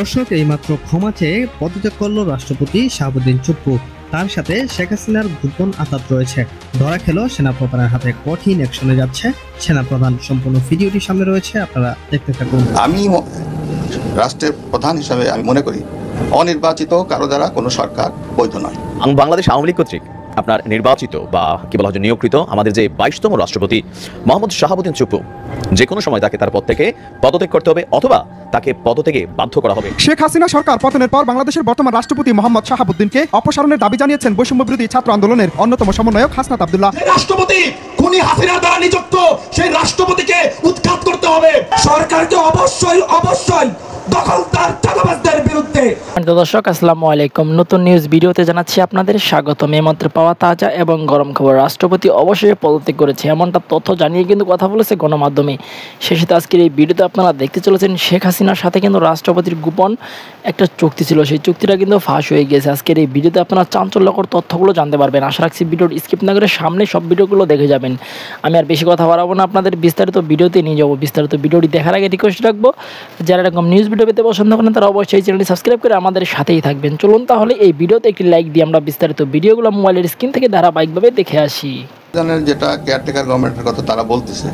দর্শক, এইমাত্র ক্ষমা চেয়ে পদত্যাগ করল রাষ্ট্রপতি শাহাবুদ্দিন চুপ্পু। তার সাথে শেখ হাসিনার গোপন আঘাত রয়েছে। ধরা খেল সেনাপ্রধানের হাতে, কঠিন অ্যাকশনে যাচ্ছে সেনাপ্রধান। সম্পূর্ণ ভিডিওটি সামনে রয়েছে, আপনারা দেখতে থাকুন। আমি রাষ্ট্রের প্রধান হিসাবে আমি মনে করি অনির্বাচিত কারো দ্বারা কোনো সরকার বৈধ নয়। বাংলাদেশ আওয়ামী লীগ কর্তৃক আপনার নির্বাচিত বা কি বলা হয় নিয়োগকৃত আমাদের যে 22তম রাষ্ট্রপতি মোহাম্মদ শাহাবুদ্দিন চুপ্পু, যে কোনো সময় তাকে তার পদ থেকে পদত্যাগ করতে হবে অথবা তাকে পদত্যাগে বাধ্য করা হবে। শেখ হাসিনা সরকার পতনের পর বাংলাদেশের বর্তমান রাষ্ট্রপতি মোহাম্মদ শাহাবুদ্দিনকে অপসারণের দাবি জানিয়েছেন বৈষম্য বিরোধী ছাত্র আন্দোলনের অন্যতম সমন্বয়ক হাসনাত আব্দুল্লাহ। রাষ্ট্রপতি খুনি হাসিনার দ্বারা নিযুক্ত, সেই রাষ্ট্রপতিকে উৎখাত করতে হবে। সরকারকে অবশ্যই দখলদার চাঁদাবাজদের বিরুদ্ধে। দর্শক, আসসালামু আলাইকুম। নতুন নিউজ ভিডিওতে জানাচ্ছি আপনাদের স্বাগতম। এইমাত্র পাওয়া তাজা এবং গরম খবর, রাষ্ট্রপতি অবশ্যই পদত্যাগ করেছে এমনটা তথ্য জানিয়ে কিন্তু কথা বলেছে গণমাধ্যমে। শেষে আজকের এই ভিডিওতে আপনারা দেখতে চলেছেন শেখ হাসিনার সাথে কিন্তু রাষ্ট্রপতির গোপন একটা চুক্তি ছিল, সেই চুক্তিটা কিন্তু ফাঁস হয়ে গেছে। আজকের এই ভিডিওতে আপনারা চাঞ্চল্যকর তথ্যগুলো জানতে পারবেন। আশা রাখছি ভিডিওর স্কিপ না করে সামনে সব ভিডিওগুলো দেখে যাবেন। আমি আর বেশি কথা বাড়াবো না, আপনাদের বিস্তারিত ভিডিওতে নিয়ে যাবো। বিস্তারিত ভিডিওটি দেখার আগে রিকোয়েস্ট রাখবো, যারা এরকম নিউজ ভিডিও পেতে পছন্দ করেন তারা অবশ্যই চ্যানেলটি সাবস্ক্রাইব করে আমাদের সাথেই থাকবেন। চলুন তাহলে এই ভিডিওতে একটি লাইক দিয়ে আমরা বিস্তারিত ভিডিওগুলো মোবাইলের স্ক্রিন থেকে ধারাবাহিকভাবে দেখে আসি। যেটা কেয়ারটেকার গভর্নমেন্টের কথা তারা বলতেছে,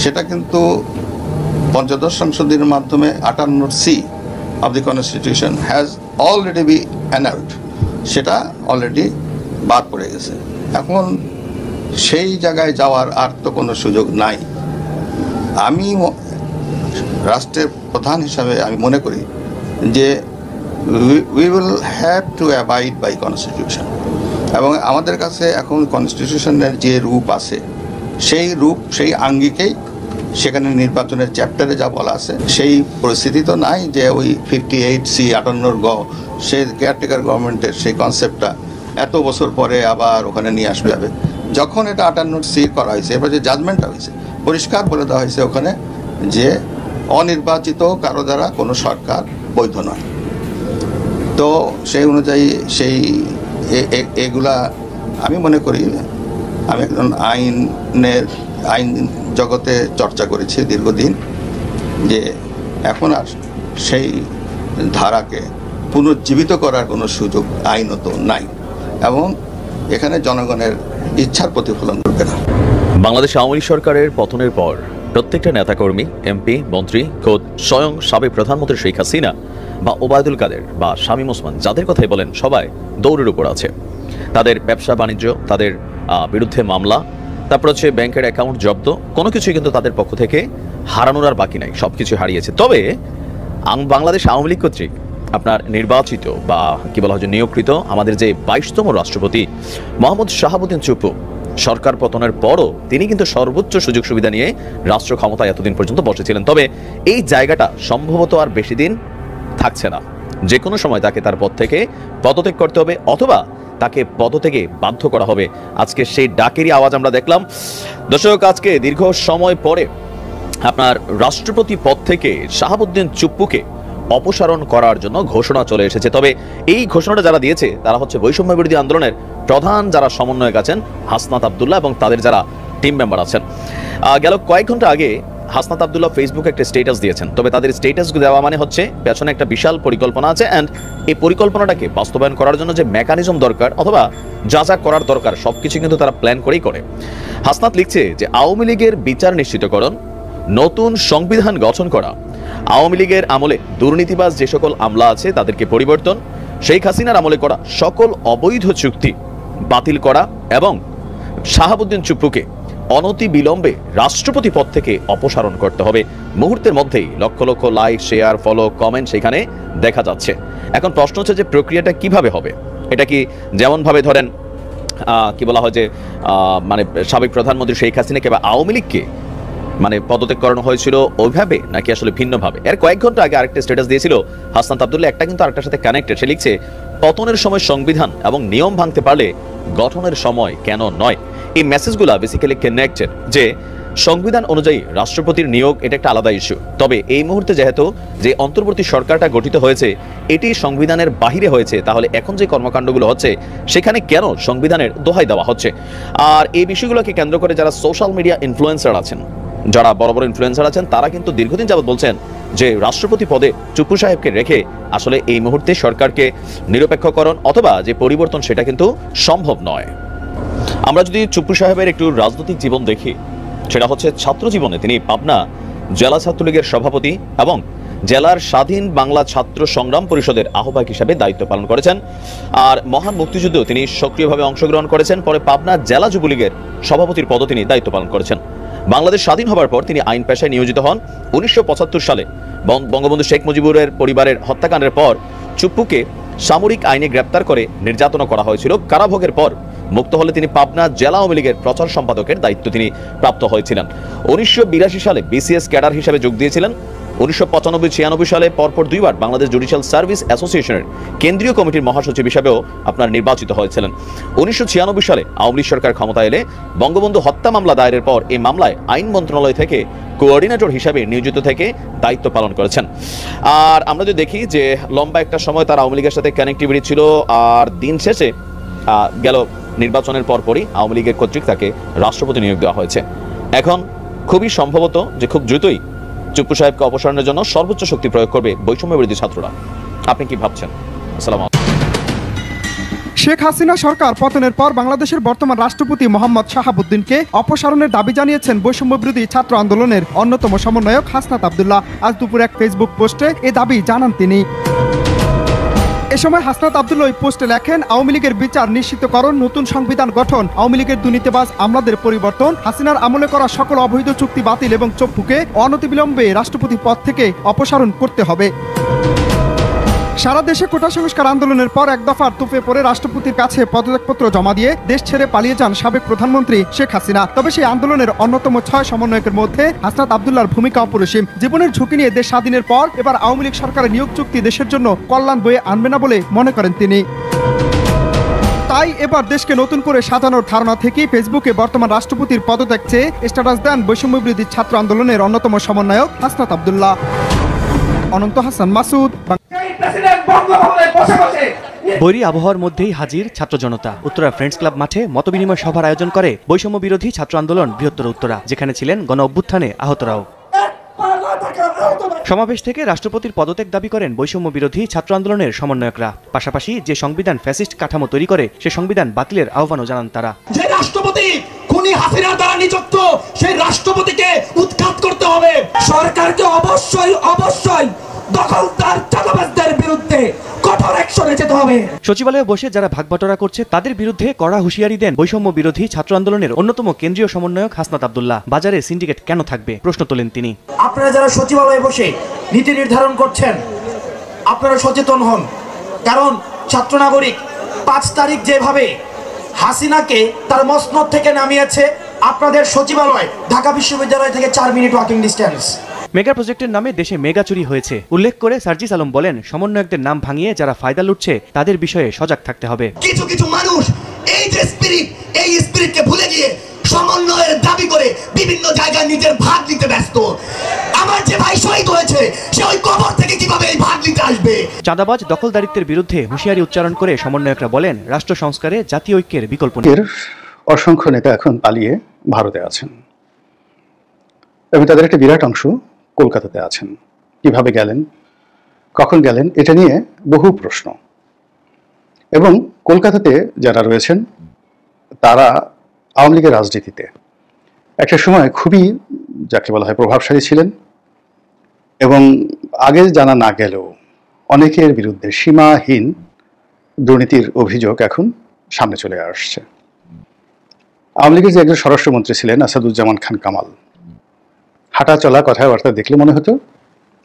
সেটা কিন্তু পঞ্চদশ সংশোধনীর মাধ্যমে 58C of the constitution has already be annulled, সেটা অলরেডি বাদ পড়ে গেছে। এখন সেই জায়গায় যাওয়ার আর তো কোনো সুযোগ নাই। আমি রাষ্ট্রের প্রধান হিসাবে আমি মনে করি যে we will have to abide by constitution, এবং আমাদের কাছে এখন কনস্টিটিউশনের যে রূপ আছে সেই রূপ, সেই আঙ্গিকেই সেখানে নির্বাচনের চ্যাপ্টারে যা বলা আছে সেই পরিস্থিতি তো নাই যে ওই 58C 58 সে কেয়ারটেকার গভর্নমেন্টের সেই কনসেপ্টটা এত বছর পরে আবার ওখানে নিয়ে আসতে হবে। যখন এটা 58C করা হয়েছে, এবার যে জাজমেন্টটা হয়েছে পরিষ্কার বলে দেওয়া হয়েছে ওখানে যে অনির্বাচিত কারো দ্বারা কোনো সরকার বৈধ নয়। তো সেই অনুযায়ী এগুলা আমি মনে করি, আমি একজন আইন জগতে চর্চা করেছি দীর্ঘদিন, যে এখন আর সেই ধারাকে পুনর্জীবিত করার কোনো সুযোগ আইনত নাই, এবং এখানে জনগণের ইচ্ছার প্রতিফলন করবে না। বাংলাদেশ আওয়ামী লীগ সরকারের পতনের পর প্রত্যেকটা নেতাকর্মী, এমপি, মন্ত্রী, খোদ স্বয়ং সাবেক প্রধানমন্ত্রী শেখ হাসিনা বা ওবায়দুল কাদের বা শামীম ওসমান, যাদের কথাই বলেন, সবাই দৌড়ের উপর আছে। তাদের ব্যবসা বাণিজ্য, তাদের বিরুদ্ধে মামলা, তারপর হচ্ছে ব্যাংকের অ্যাকাউন্ট জব্দ, কোনো কিছুই কিন্তু তাদের পক্ষ থেকে হারানোর আর বাকি নাই, সব কিছু হারিয়েছে। তবে বাংলাদেশ আওয়ামী লীগ কর্তৃক আপনার নির্বাচিত বা কি বলা হয় নিয়োগকৃত আমাদের যে 22তম রাষ্ট্রপতি মোহাম্মদ শাহাবুদ্দিন চুপ্পু, সরকার পতনের পরও তিনি কিন্তু সর্বোচ্চ সুযোগ সুবিধা নিয়ে রাষ্ট্র ক্ষমতায় এতদিন পর্যন্ত বসেছিলেন। তবে এই জায়গাটা সম্ভবত আর বেশি দিন থাকছে না। যে কোনো সময় তাকে তার পদ থেকে পদত্যাগ করতে হবে অথবা তাকে পদত্যাগে বাধ্য করা হবে। আজকে সেই ডাকেরই আওয়াজ আমরা দেখলাম। দর্শক, আজকে দীর্ঘ সময় পরে আপনার রাষ্ট্রপতি পদ থেকে শাহাবুদ্দিন চুপ্পুকে অপসারণ করার জন্য ঘোষণা চলে এসেছে। তবে এই ঘোষণাটা যারা দিয়েছে তারা হচ্ছে বৈষম্য বিরোধী আন্দোলনের প্রধান যারা সমন্বয়ক আছেন হাসনাত আব্দুল্লাহ এবং তাদের যারা টিম মেম্বার আছেন। গেল কয়েক ঘন্টা আগে হাসনাত আব্দুল্লাহ ফেসবুকে একটা স্ট্যাটাস দিয়েছেন। তবে তাদের স্ট্যাটাস দেওয়া মানে হচ্ছে পেছনে একটা বিশাল পরিকল্পনা আছে, অ্যান্ড এই পরিকল্পনাটাকে বাস্তবায়ন করার জন্য যে মেকানিজম দরকার অথবা যা যা করার দরকার সবকিছু কিন্তু তারা প্ল্যান করেই করে। হাসনাত লিখছে যে আওয়ামী লীগের বিচার নিশ্চিতকরণ, নতুন সংবিধান গঠন করা, আওয়ামী লীগের আমলে দুর্নীতিবাজ যে সকল আমলা আছে তাদেরকে পরিবর্তন, শেখ হাসিনার আমলে করা সকল অবৈধ চুক্তি বাতিল করা এবং শাহাবুদ্দিন চুপ্পুকে অনতি বিলম্বে রাষ্ট্রপতি পদ থেকে অপসারণ করতে হবে। মুহূর্তের মধ্যেই lakh lakh like, share, follow, comment সেখানে দেখা যাচ্ছে। এখন প্রশ্ন হচ্ছে যে প্রক্রিয়াটা কিভাবে হবে। এটা কি যেমনভাবে ধরেন কি বলা হয় যে মানে সাবেক প্রধানমন্ত্রী শেখ হাসিনাকে বা আওয়ামী লীগকে মানে পদত্যাগ করানো হয়েছিল ওইভাবে, নাকি আসলে ভিন্নভাবে? এর কয়েক ঘন্টা আগে আরেকটা স্ট্যাটাস দিয়েছিল হাসনাত আব্দুল্লাহ, একটা কিন্তু আরেকটার সাথে কানেক্টেড। সে লিখছে পতনের সময় সংবিধান এবং নিয়ম ভাঙতে পারলে গঠনের সময় কেন নয়। এই মেসেজগুলো বেসিক্যালি কানেক্টেড যে সংবিধান অনুযায়ী রাষ্ট্রপতির নিয়োগ এটা একটা আলাদা ইস্যু। তবে এই মুহূর্তে যেহেতু যে অন্তর্বর্তী সরকারটা গঠিত হয়েছে এটি সংবিধানের বাহিরে হয়েছে, তাহলে এখন যে কর্মকাণ্ডগুলো হচ্ছে সেখানে কেন সংবিধানের দোহাই দেওয়া হচ্ছে? আর এই বিষয়গুলোকে কেন্দ্র করে যারা সোশ্যাল মিডিয়া ইনফ্লুয়েন্সার আছেন, যারা বড় বড় ইনফ্লুয়েন্সার আছেন, তারা কিন্তু দীর্ঘদিন যাবত বলছেন যে রাষ্ট্রপতি পদে চুপ্পু সাহেবকে রেখে আসলে এই মুহূর্তে সরকারকে নিরপেক্ষকরণ অথবা যে পরিবর্তন সেটা কিন্তু সম্ভব নয়। আমরা যদি চুপ্পু সাহেবের একটু রাজনৈতিক জীবন দেখি, সেটা হচ্ছে ছাত্র জীবনে তিনি পাবনা জেলা ছাত্রলীগের সভাপতি এবং জেলার স্বাধীন বাংলা ছাত্র সংগ্রাম পরিষদের আহ্বায়ক হিসেবে দায়িত্ব পালন করেছেন। আর মহান মুক্তিযুদ্ধেও তিনি সক্রিয়ভাবে অংশগ্রহণ করেছেন। পরে পাবনা জেলা যুবলীগের সভাপতির পদও তিনি দায়িত্ব পালন করেছেন। বাংলাদেশ স্বাধীন হবার পর তিনি আইন পেশায় নিয়োজিত হন। 1975 সালে বঙ্গবন্ধু শেখ মুজিবুরের পরিবারের হত্যাকাণ্ডের পর চুপ্পুকে সামরিক আইনে গ্রেপ্তার করে নির্যাতন করা হয়েছিল। কারাভোগের পর মুক্ত হলে তিনি পাবনা জেলা আওয়ামী লীগের প্রচার সম্পাদকের দায়িত্ব তিনি প্রাপ্ত হয়েছিলেন। 1982 সালে বিসিএস ক্যাডার হিসেবে যোগ দিয়েছিলেন। 1995-96 সালে পরপর দুইবার বাংলাদেশ জুডিশিয়াল সার্ভিস অ্যাসোসিয়েশনের কেন্দ্রীয় কমিটির মহাসচিব হিসেবেও আপনার নির্বাচিত হয়েছিলেন। 1996 সালে আওয়ামী লীগ সরকার ক্ষমতা এলে বঙ্গবন্ধু হত্যা মামলা দায়েরের পর এই মামলায় আইন মন্ত্রণালয় থেকে কোঅর্ডিনেটর হিসেবে নিয়োজিত থেকে দায়িত্ব পালন করেছেন। আর আমরা যদি দেখি যে লম্বা একটা সময় তার আওয়ামী লীগের সাথে কানেক্টিভিটি ছিল। আর দিন শেষে গেল নির্বাচনের পরপরই আওয়ামী লীগের কর্তৃক তাকে রাষ্ট্রপতি নিয়োগ দেওয়া হয়েছে। এখন খুবই সম্ভবত যে খুব দ্রুতই চুপ্পু সাহেবকে অপসারণের জন্য সর্বোচ্চ শক্তি প্রয়োগ করবে বৈষম্য বিরোধী ছাত্ররা। আপনি কি ভাবছেন? আসসালামু আলাইকুম। শেখ হাসিনা সরকার পতনের পর বাংলাদেশের বর্তমান রাষ্ট্রপতি মোহাম্মদ শাহাবুদ্দিনকে অপসারণের দাবি জানিয়েছেন বৈষম্য বিরোধী ছাত্র আন্দোলনের অন্যতম সমন্বয়ক হাসনাত আব্দুল্লাহ। আজ দুপুর এক ফেসবুক পোস্টে এ দাবি জানান তিনি। এ সময় হাসনাত আব্দুল্লাহ ওই পোস্টে লেখেন, আওয়ামী লীগের বিচার নিশ্চিতকরণ, নতুন সংবিধান গঠন, আওয়ামী লীগের দুর্নীতিবাজ আমলাদের পরিবর্তন, হাসিনার আমলে করা সকল অবৈধ চুক্তি বাতিল এবং চুপ্পুকে অনতিবিলম্বে রাষ্ট্রপতি পদ থেকে অপসারণ করতে হবে। সারা দেশে কোটা সংস্কার আন্দোলনের পর এক দফার তুফে পড়ে রাষ্ট্রপতির কাছে পদত্যাগপত্র জমা দিয়ে দেশ ছেড়ে পালিয়ে যান সাবেক প্রধানমন্ত্রী শেখ হাসিনা। তবে সেই আন্দোলনের অন্যতম 6 সমন্বয়কের মধ্যে হাসনাত আব্দুল্লাহর ভূমিকা অপরিসীম। জীবনের ঝুঁকি নিয়ে দেশ স্বাধীনের পর এবার আওয়ামী লীগ সরকারের নিয়োগ চুক্তি দেশের জন্য কল্যাণ বয়ে আনবে না বলে মনে করেন তিনি। তাই এবার দেশকে নতুন করে সাজানোর ধারণা থেকেই ফেসবুকে বর্তমান রাষ্ট্রপতির পদত্যাগ চেয়ে স্ট্যাটাস দেন বৈষম্য বিরোধী ছাত্র আন্দোলনের অন্যতম সমন্বয়ক হাসনাত আব্দুল্লাহ। অনন্ত হাসান মাসুদ। বৈরী আবহাওয়ার মধ্যেই হাজির ছাত্র জনতা। উত্তরা ফ্রেন্ডস ক্লাব মাঠে মতবিনিময় সভার আয়োজন করে বৈষম্য বিরোধী ছাত্র আন্দোলন বৃহত্তর উত্তরা, যেখানে ছিলেন গণ অভ্যুত্থানে আহতরাও। সমাবেশ থেকে রাষ্ট্রপতির পদত্যাগ দাবি করেন বৈষম্য বিরোধী ছাত্র আন্দোলনের সমন্বয়করা। পাশাপাশি যে সংবিধান ফ্যাসিস্ট কাঠামো তৈরি করে সে সংবিধান বাতিলের আহ্বানও জানান তারা। যে রাষ্ট্রপতি খুনি হাসিনার দ্বারা নিযুক্ত, সেই রাষ্ট্রপতিকে উৎখাত করতে হবে। সরকারকে অবশ্যই দখলদার চাঁদাবাজদের বিরুদ্ধে কঠোর অ্যাকশনে যেতে হবে। সচিবালয়ে বসে যারা ভাগবাটোয়ারা করছে তাদের বিরুদ্ধে কড়া হুঁশিয়ারি দেন বৈষম্য বিরোধী ছাত্র আন্দোলনের অন্যতম কেন্দ্রীয় সমন্বয়ক হাসনাত আব্দুল্লাহ। বাজারে সিন্ডিকেট কেন থাকবে প্রশ্ন তোলেন তিনি। আপনারা যারা সচিবালয়ে বসে নীতি নির্ধারণ করছেন, আপনারা সচেতন হন, কারণ ছাত্র নাগরিক 5 তারিখ যেভাবে হাসিনাকে তার মসনদ থেকে নামিয়েছে, আপনাদের সচিবালয় ঢাকা বিশ্ববিদ্যালয় থেকে 4 মিনিট ওয়াকিং ডিস্টেন্স। মেগা প্রজেক্টের নামে দেশে মেগা চুরি হয়েছে উল্লেখ করে সার্জিস আলম বলেন, সমন্বয়কদের নাম ভাঙিয়ে যারা ফায়দা লুটছে তাদের বিষয়ে সজাগ থাকতে হবে। কিছু মানুষ এই যে স্পিরিটকে ভুলে গিয়ে সমন্বয়ের দাবি করে বিভিন্ন জায়গায় নিজের ভাগ নিতে ব্যস্ত। আমার যে ভাই শহীদ হয়েছে সে ওই কবর থেকে কিভাবে এই ভাগ নিতে আসবে? চাঁদাবাজ দখলদারিত্বের বিরুদ্ধে হুঁশিয়ারি উচ্চারণ করে সমন্বয়করা বলেন, রাষ্ট্র সংস্কারে জাতীয় ঐক্যের বিকল্প নেই। অসংখ্য নেতা এখন পালিয়ে ভারতে আছেন এবং তাদের একটা বিরাট অংশ কলকাতাতে আছেন। কিভাবে গেলেন, কখন গেলেন, এটা নিয়ে বহু প্রশ্ন। এবং কলকাতাতে যারা রয়েছেন তারা আওয়ামী লীগের রাজনীতিতে একটা সময় খুবই যাকে বলা হয় প্রভাবশালী ছিলেন এবং আগে জানা না গেলেও অনেকের বিরুদ্ধে সীমাহীন দুর্নীতির অভিযোগ এখন সামনে চলে আসছে। আওয়ামী লীগের যে একজন স্বরাষ্ট্রমন্ত্রী ছিলেন আসাদুজ্জামান খান কামাল, হাঁটা চলা কথাবার্তা দেখলে মনে হতো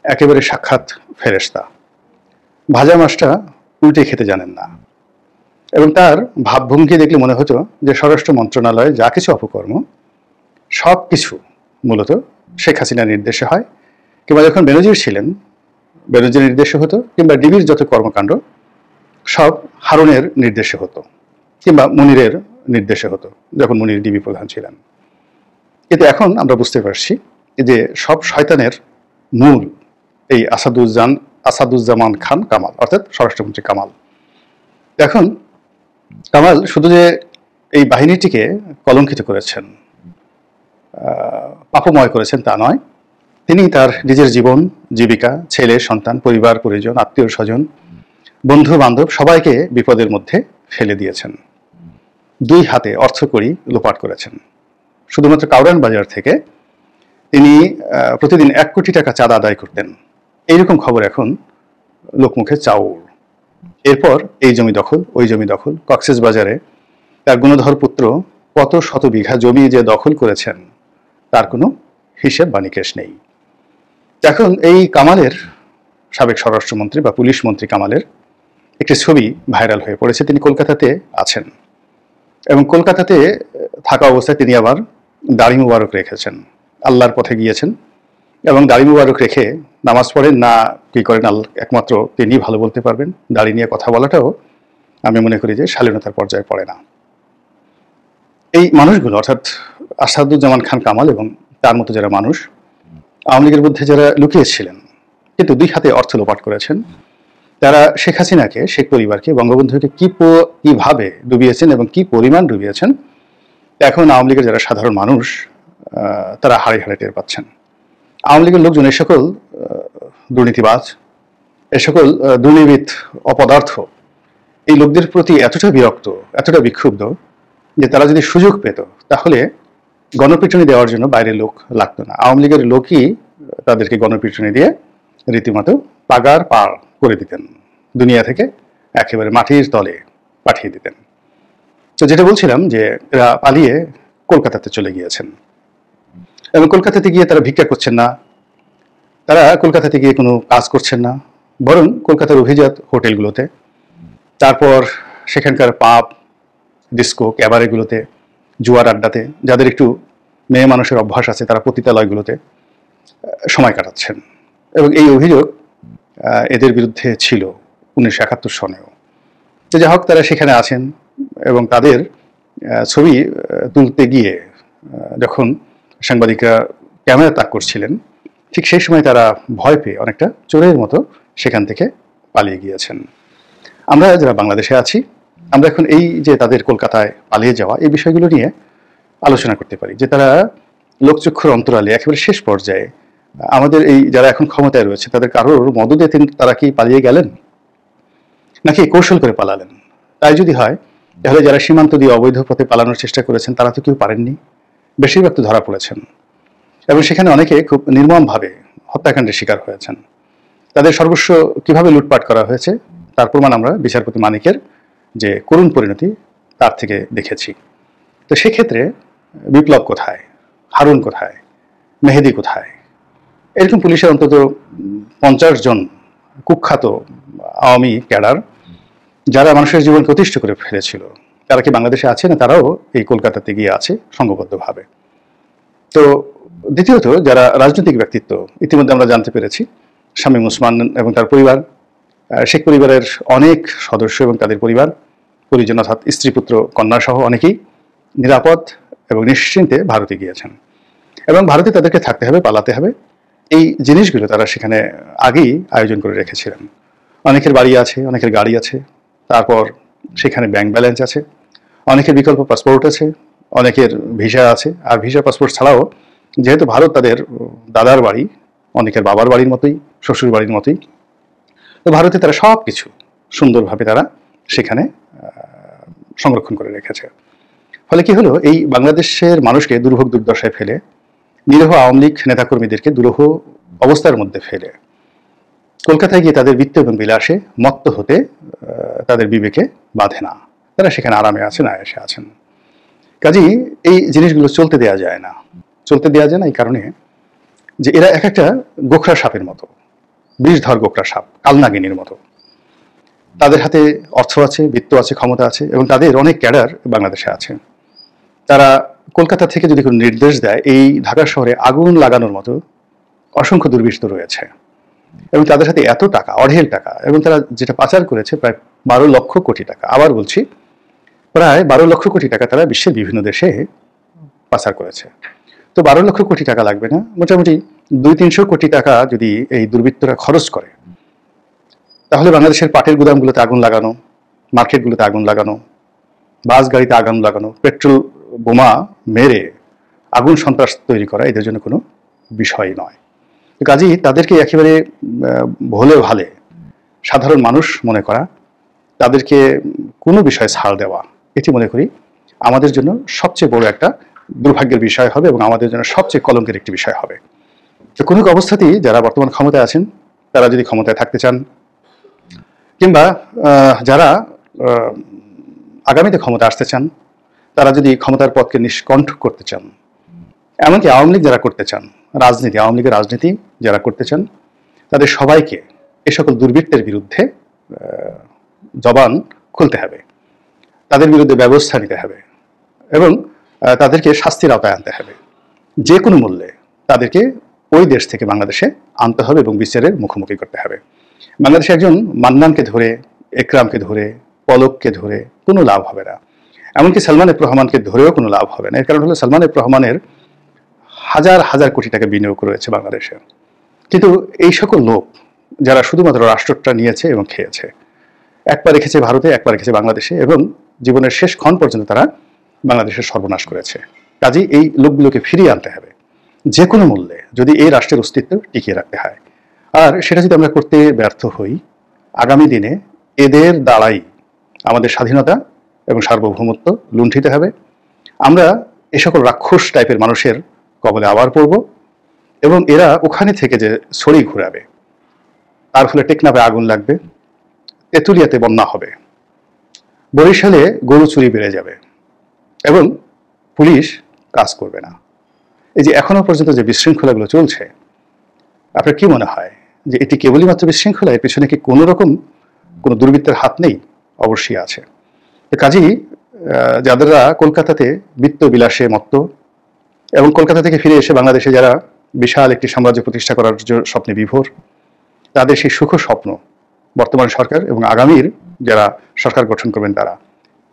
একেবারে সাক্ষাৎ ফেরেশতা। ভাজা মাছটা উল্টে খেতে জানেন না এবং তার ভাবভঙ্গি দেখলে মনে হতো যে স্বরাষ্ট্র মন্ত্রণালয়ে যা কিছু অপকর্ম সব কিছু মূলত শেখ হাসিনার নির্দেশে হয়, কিংবা যখন বেনজির ছিলেন বেনজির নির্দেশে হতো, কিংবা ডিবির যত কর্মকাণ্ড সব হারুনের নির্দেশে হতো, কিংবা মুনিরের নির্দেশে হতো যখন মুনির ডিবি প্রধান ছিলেন। কিন্তু এখন আমরা বুঝতে পারছি যে সব শয়তানের মূল এই আসাদুজ্জামান খান কামাল, অর্থাৎ স্বরাষ্ট্রমন্ত্রী কামাল। এখন কামাল শুধু যে এই বাহিনীটিকে কলঙ্কিত করেছেন, পাপময় করেছেন তা নয়, তিনি তার নিজের জীবন, জীবিকা, ছেলে, সন্তান, পরিবার, পরিজন, আত্মীয় স্বজন, বন্ধু বান্ধব সবাইকে বিপদের মধ্যে ফেলে দিয়েছেন। 2 হাতে অর্থকড়ি লোপাট করেছেন। শুধুমাত্র কাউরান বাজার থেকে তিনি প্রতিদিন 1 কোটি টাকা চাঁদা আদায় করতেন। এইরকম খবর এখন লোকমুখে চাউর। এরপর এই জমি দখল, ওই জমি দখল, কক্সেস বাজারে তার গুণধর পুত্র কত শত বিঘা জমি যে দখল করেছেন তার কোনো হিসেব বা নিকেশ নেই। এখন এই কামালের, সাবেক স্বরাষ্ট্রমন্ত্রী বা পুলিশ মন্ত্রী কামালের একটি ছবি ভাইরাল হয়ে পড়েছে। তিনি কলকাতাতে আছেন এবং কলকাতাতে থাকা অবস্থায় তিনি আবার দাড়ি মুবারক রেখেছেন। আল্লাহর পথে গিয়েছেন এবং দাড়ি মুবারক রেখে নামাজ পড়েন না কি করেন একমাত্র তিনি ভালো বলতে পারবেন। দাড়ি নিয়ে কথা বলাটাও আমি মনে করি যে শালীনতার পর্যায়ে পড়ে না। এই মানুষগুলো অর্থাৎ আসাদুজ্জামান খান কামাল এবং তার মতো যারা মানুষ আওয়ামী লীগের মধ্যে যারা লুকিয়েছিলেন কিন্তু 2 হাতে অর্থ লোপাট করেছেন, তারা শেখ হাসিনাকে, শেখ পরিবারকে, বঙ্গবন্ধুকে কিভাবে ডুবিয়েছেন এবং কি পরিমাণ ডুবিয়েছেন এখন আওয়ামী লীগের যারা সাধারণ মানুষ তারা হাড়ে হাড়ে টের পাচ্ছেন। আওয়ামী লীগের লোকজন এই সকল দুর্নীতিবাজ, এই সকল দুর্নীতিবিদ, অপদার্থ এই লোকদের প্রতি এতটা বিরক্ত, এতটা বিক্ষুব্ধ যে তারা যদি সুযোগ পেত তাহলে গণপিটুনি দেওয়ার জন্য বাইরের লোক লাগতো না। আওয়ামী লীগের লোকই তাদেরকে গণপিটুনি দিয়ে রীতিমতো পাগার পার করে দিতেন, দুনিয়া থেকে একেবারে মাটির তলে পাঠিয়ে দিতেন। তো যেটা বলছিলাম যে এরা পালিয়ে কলকাতাতে চলে গিয়েছেন এবং কলকাতাতে গিয়ে তারা ভিক্ষা করছেন না, তারা কলকাতাতে গিয়ে কোনো কাজ করছেন না, বরং কলকাতার অভিজাত হোটেলগুলোতে, তারপর সেখানকার পাব, ডিস্কো, ক্যাবারেগুলোতে, জুয়ার আড্ডাতে, যাদের একটু মেয়ে মানুষের অভ্যাস আছে তারা পতিতালয়গুলোতে সময় কাটাচ্ছেন। এবং এই অভিযোগ এদের বিরুদ্ধে ছিল 1971 সনেও। তো যাই হোক, তারা সেখানে আছেন এবং তাদের ছবি তুলতে গিয়ে যখন সাংবাদিকরা ক্যামেরা তাক করছিলেন ঠিক সেই সময় তারা ভয় পেয়ে অনেকটা চোরের মতো সেখান থেকে পালিয়ে গিয়েছেন। আমরা যারা বাংলাদেশে আছি আমরা এখন এই যে তাদের কলকাতায় পালিয়ে যাওয়া এই বিষয়গুলো নিয়ে আলোচনা করতে পারি যে তারা লোকচক্ষুর অন্তরালে একেবারে শেষ পর্যায়ে আমাদের এই যারা এখন ক্ষমতায় রয়েছে তাদের কারোর মদদে তারা কি পালিয়ে গেলেন নাকি কৌশল করে পালালেন। তাই যদি হয় তাহলে যারা সীমান্ত দিয়ে অবৈধ পথে পালানোর চেষ্টা করেছেন তারা তো কেউ পারেননি, বেশিরভাগ তো ধরা পড়েছেন এবং সেখানে অনেকে খুব নির্মমভাবে হত্যাকাণ্ডের শিকার হয়েছেন। তাদের সর্বস্ব কিভাবে লুটপাট করা হয়েছে তার প্রমাণ আমরা বিচারপতি মানিকের যে করুণ পরিণতি তার থেকে দেখেছি। তো সেক্ষেত্রে বিপ্লব কোথায়, হারুন কোথায়, মেহেদি কোথায়, এরকম পুলিশের অন্তত 50 জন কুখ্যাত আওয়ামী ক্যাডার যারা মানুষের জীবন প্রতিষ্ঠিত করে ফেলেছিল তারা কি বাংলাদেশে আছে না তারাও এই কলকাতাতে গিয়ে আছে সংঘবদ্ধভাবে। তো দ্বিতীয়ত যারা রাজনৈতিক ব্যক্তিত্ব ইতিমধ্যে আমরা জানতে পেরেছি শামীম ওসমান এবং তার পরিবার, শেখ পরিবারের অনেক সদস্য এবং তাদের পরিবার পরিজন অর্থাৎ স্ত্রী পুত্র কন্যা সহ অনেকেই নিরাপদ এবং নিশ্চিন্তে ভারতে গিয়েছেন এবং ভারতে তাদেরকে থাকতে হবে, পালাতে হবে। এই জিনিসগুলো তারা সেখানে আগেই আয়োজন করে রেখেছিলেন। অনেকের বাড়ি আছে, অনেকের গাড়ি আছে, তারপর সেখানে ব্যাংক ব্যালেন্স আছে, অনেকের বিকল্প পাসপোর্ট আছে, অনেকের ভিসা আছে। আর ভিসা পাসপোর্ট ছাড়াও যেহেতু ভারত তাদের দাদার বাড়ি, অনেকের বাবার বাড়ির মতোই, শ্বশুর বাড়ির মতোই, তো ভারতে তারা সব কিছু সুন্দরভাবে তারা সেখানে সংরক্ষণ করে রেখেছে। ফলে কি হলো, এই বাংলাদেশের মানুষকে দুর্ভোগ দুর্দশায় ফেলে, নিরীহ আওয়ামী লীগ নেতাকর্মীদেরকে দুরূহ অবস্থার মধ্যে ফেলে কলকাতায় গিয়ে তাদের বৃত্ত এবং বিলাসে মত্ত হতে তাদের বিবেকে বাধে না, তারা সেখানে আরামে আছে, না এসে আছেন। কাজেই এই জিনিসগুলো চলতে দেওয়া যায় না, চলতে দেওয়া যায় না এই কারণে যে এরা এক একটা গোখরা সাপের মতো, বিষধর গোখরা সাপ, কালনাগিনীর মতো। তাদের হাতে অর্থ আছে, বৃত্ত আছে, ক্ষমতা আছে এবং তাদের অনেক ক্যাডার বাংলাদেশে আছে। তারা কলকাতা থেকে যদি কোনো নির্দেশ দেয়, এই ঢাকা শহরে আগুন লাগানোর মতো অসংখ্য দুর্বৃত্ত রয়েছে এবং তাদের হাতে এত টাকা, অঢেল টাকা, এবং তারা যেটা পাচার করেছে প্রায় 12 লক্ষ কোটি টাকা। আবার বলছি, প্রায় 12 লক্ষ কোটি টাকা তারা বিশ্বের বিভিন্ন দেশে পাচার করেছে। তো 12 লক্ষ কোটি টাকা লাগবে না, মোটামুটি 200-300 কোটি টাকা যদি এই দুর্বৃত্তরা খরচ করে তাহলে বাংলাদেশের পাটের গুদামগুলোতে আগুন লাগানো, মার্কেটগুলোতে আগুন লাগানো, বাস গাড়িতে আগুন লাগানো, পেট্রোল বোমা মেরে আগুন সন্ত্রাস তৈরি করা এদের জন্য কোনো বিষয় নয়। কাজেই তাদেরকে একেবারে ভোলে ভালে সাধারণ মানুষ মনে করা, তাদেরকে কোনো বিষয়ে ছাড় দেওয়া, এটি মনে করি আমাদের জন্য সবচেয়ে বড় একটা দুর্ভাগ্যের বিষয় হবে এবং আমাদের জন্য সবচেয়ে কলঙ্কের একটি বিষয় হবে। তো কোনো অবস্থাতেই যারা বর্তমান ক্ষমতায় আছেন তারা যদি ক্ষমতায় থাকতে চান, কিংবা যারা আগামীতে ক্ষমতা আসতে চান, তারা যদি ক্ষমতার পথকে নিষ্কণ্ঠ করতে চান, এমনকি আওয়ামী লীগ যারা করতে চান, রাজনীতি, আওয়ামী লীগের রাজনীতি যারা করতে চান, তাদের সবাইকে এ সকল দুর্বৃত্তের বিরুদ্ধে জবান খুলতে হবে, তাদের বিরুদ্ধে ব্যবস্থা নিতে হবে এবং তাদেরকে শাস্তির আওতায় আনতে হবে। যে কোনো মূল্যে তাদেরকে ওই দেশ থেকে বাংলাদেশে আনতে হবে এবং বিচারের মুখোমুখি করতে হবে। বাংলাদেশে একজন মান্নানকে ধরে, একরামকে ধরে, পলককে ধরে কোনো লাভ হবে না, এমনকি সালমান এফ রহমানকে ধরেও কোনো লাভ হবে না। এর কারণ হলো সালমান এফ রহমানের হাজার হাজার কোটি টাকা বিনিয়োগ রয়েছে বাংলাদেশে, কিন্তু এই সকল লোক যারা শুধুমাত্র রাষ্ট্রটা নিয়েছে এবং খেয়েছে, একবার রেখেছে ভারতে, একবার রেখেছে বাংলাদেশে এবং জীবনের শেষ ক্ষণ পর্যন্ত তারা বাংলাদেশের সর্বনাশ করেছে। কাজেই এই লোকগুলোকে ফিরিয়ে আনতে হবে যে কোনো মূল্যে, যদি এই রাষ্ট্রের অস্তিত্ব টিকিয়ে রাখতে হয়। আর সেটা যদি আমরা করতে ব্যর্থ হই, আগামী দিনে এদের দ্বারাই আমাদের স্বাধীনতা এবং সার্বভৌমত্ব লুণ্ঠিত হবে। আমরা এ সকল রাক্ষস টাইপের মানুষের কবলে আবার পড়ব এবং এরা ওখানে থেকে যে ছড়ি ঘুরাবে, তার ফলে টেকনাফে আগুন লাগবে, তেঁতুলিয়াতে বন্যা হবে, বরিশালে গরু চুরি বেড়ে যাবে এবং পুলিশ কাজ করবে না। এই যে এখনো পর্যন্ত যে বিশৃঙ্খলাগুলো চলছে, আপনার কি মনে হয় যে এটি কেবলই মাত্র বিশৃঙ্খলা? এর পিছনে কি কোনো রকম কোনো দুর্বৃত্তের হাত নেই? অবশ্যই আছে। কাজেই যাদেররা কলকাতাতে বিত্ত বিলাসে মত্ত এবং কলকাতা থেকে ফিরে এসে বাংলাদেশে যারা বিশাল একটি সাম্রাজ্য প্রতিষ্ঠা করার স্বপ্নে বিভোর, তাদের সেই সুখ স্বপ্ন বর্তমান সরকার এবং আগামীর যারা সরকার গঠন করবেন তারা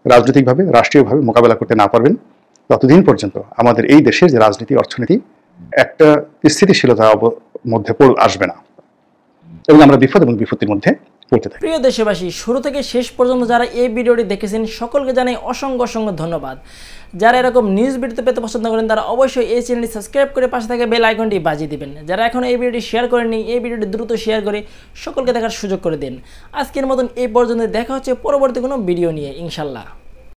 রাজনৈতিকভাবে, রাষ্ট্রীয়ভাবে মোকাবেলা করতে না পারবেন, ততদিন পর্যন্ত আমাদের এই দেশের যে রাজনীতি, অর্থনীতি একটা স্থিতিশীলতার মধ্যে আসবে না এবং আমরা বিপদ এবং বিপত্তির মধ্যে পড়তে থাকি। প্রিয় দেশবাসী, শুরু থেকে শেষ পর্যন্ত যারা এই ভিডিওটি দেখেছেন সকলকে জানাই অসংখ্য অসংখ্য ধন্যবাদ। যারা এরকম নিউজ ভিডিও পেতে পছন্দ করেন তারা অবশ্যই এই চ্যানেলটি সাবস্ক্রাইব করে পাশে থাকা বেল আইকনটি বাজিয়ে দিবেন। যারা এখনো এই ভিডিওটি শেয়ার করেননি, এই ভিডিওটি দ্রুত শেয়ার করে সকলকে দেখার সুযোগ করে দিন। আজকের মতন এই পর্যন্ত, দেখা হচ্ছে পরবর্তী কোনো ভিডিও নিয়ে ইনশাল্লাহ।